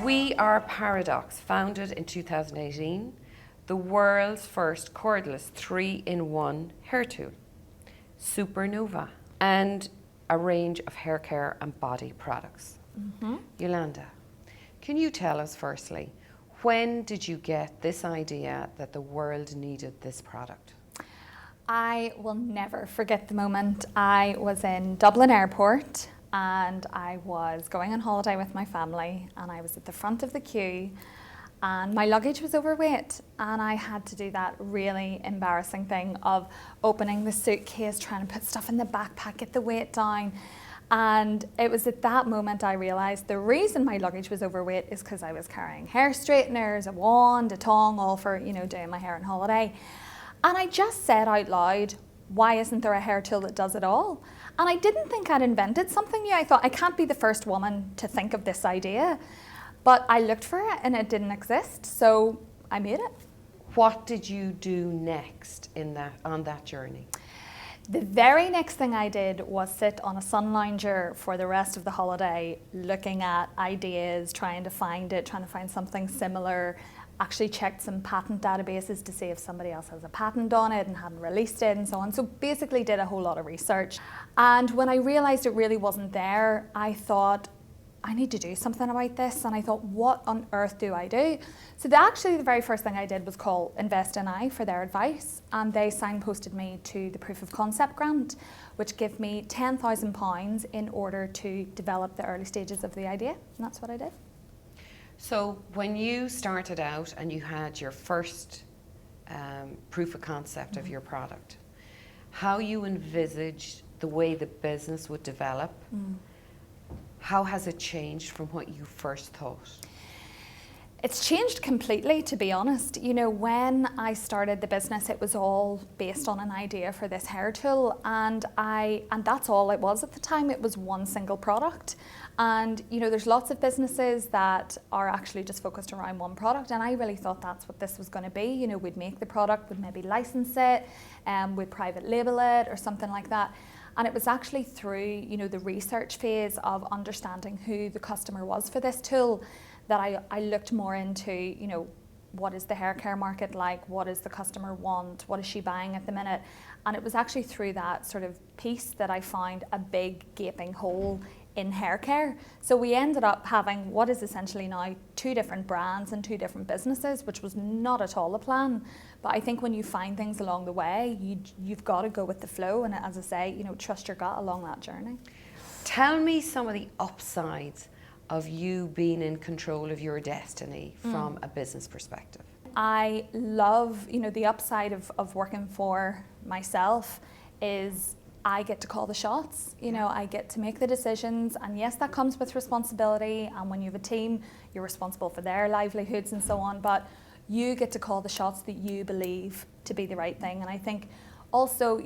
We Are Paradoxx, founded in 2018, the world's first cordless 3-in-1 hair tool, Supernova, and a range of hair care and body products. Yolanda, can you tell us firstly, when did you get this idea that the world needed this product? I will never forget the moment. I was in Dublin Airport and I was going on holiday with my family, and I was at the front of the queue and my luggage was overweight, and I had to do that really embarrassing thing of opening the suitcase, trying to put stuff in the backpack, get the weight down. And it was at that moment I realised the reason my luggage was overweight is because I was carrying hair straighteners, a wand, a tongue, all for, doing my hair on holiday. And I just said out loud, why isn't there a hair tool that does it all? And I didn't think I'd invented something new. I thought, I can't be the first woman to think of this idea. But I looked for it and it didn't exist, so I made it. What did you do next on that journey? The very next thing I did was sit on a sun lounger for the rest of the holiday, looking at ideas, trying to find something similar. Actually checked some patent databases to see if somebody else has a patent on it and hadn't released it and so on. So basically did a whole lot of research. And when I realised it really wasn't there, I thought, I need to do something about this. And I thought, what on earth do I do? So the very first thing I did was call Invest in I for their advice. And they signposted me to the proof of concept grant, which gave me £10,000 in order to develop the early stages of the idea. And that's what I did. So when you started out and you had your first proof of concept of your product, how you envisaged the way the business would develop, how has it changed from what you first thought? It's changed completely, to be honest. When I started the business, it was all based on an idea for this hair tool, and that's all it was at the time. It was one single product. And there's lots of businesses that are actually just focused around one product, and I really thought that's what this was going to be. We'd make the product, we'd maybe license it, we'd private label it or something like that. And it was actually through the research phase of understanding who the customer was for this tool that I looked more into, what is the hair care market like, what does the customer want, what is she buying at the minute. And it was actually through that sort of piece that I found a big gaping hole in hair care. So we ended up having what is essentially now 2 different brands and 2 different businesses, which was not at all the plan. But I think when you find things along the way, you've got to go with the flow, and as I say, trust your gut along that journey. Tell me some of the upsides of you being in control of your destiny from a business perspective. I love, the upside of working for myself is I get to call the shots. I get to make the decisions, and yes, that comes with responsibility, and when you have a team, you're responsible for their livelihoods and so on, but you get to call the shots that you believe to be the right thing. And I think also,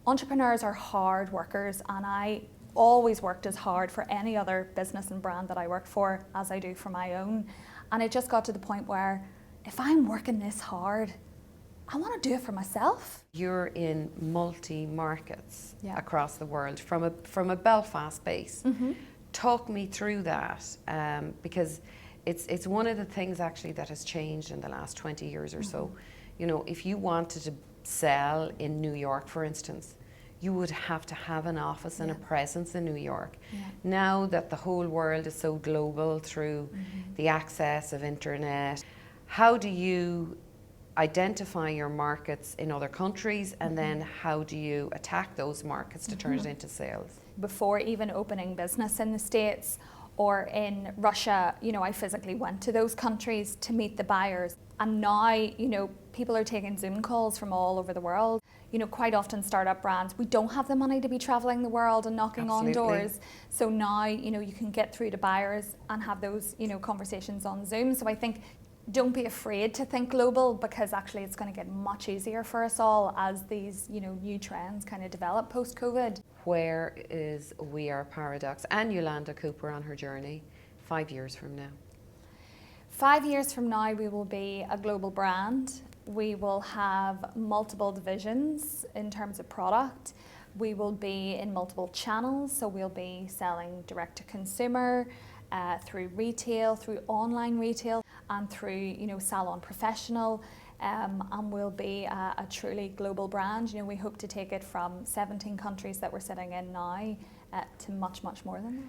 entrepreneurs are hard workers, and I always worked as hard for any other business and brand that I worked for as I do for my own. And it just got to the point where if I'm working this hard, I want to do it for myself. You're in multi-markets across the world from a Belfast base. Talk me through that, because it's one of the things actually that has changed in the last 20 years or so. If you wanted to sell in New York, for instance, you would have to have an office and a presence in New York. Now that the whole world is so global through the access of internet, how do you identify your markets in other countries, and then how do you attack those markets to turn it into sales? Before even opening business in the States or in Russia, I physically went to those countries to meet the buyers. And now, people are taking Zoom calls from all over the world. Quite often startup brands, we don't have the money to be traveling the world and knocking on doors. So now, you can get through to buyers and have those, conversations on Zoom. So I think don't be afraid to think global, because actually it's going to get much easier for us all as these, new trends kind of develop post-COVID. Where is We Are Paradoxx and Yolanda Cooper on her journey 5 years from now? 5 years from now, we will be a global brand. We will have multiple divisions in terms of product. We will be in multiple channels, so we'll be selling direct to consumer, through retail, through online retail, and through, you know, salon professional. And we'll be a truly global brand. You know, we hope to take it from 17 countries that we're sitting in now to much, much more than that.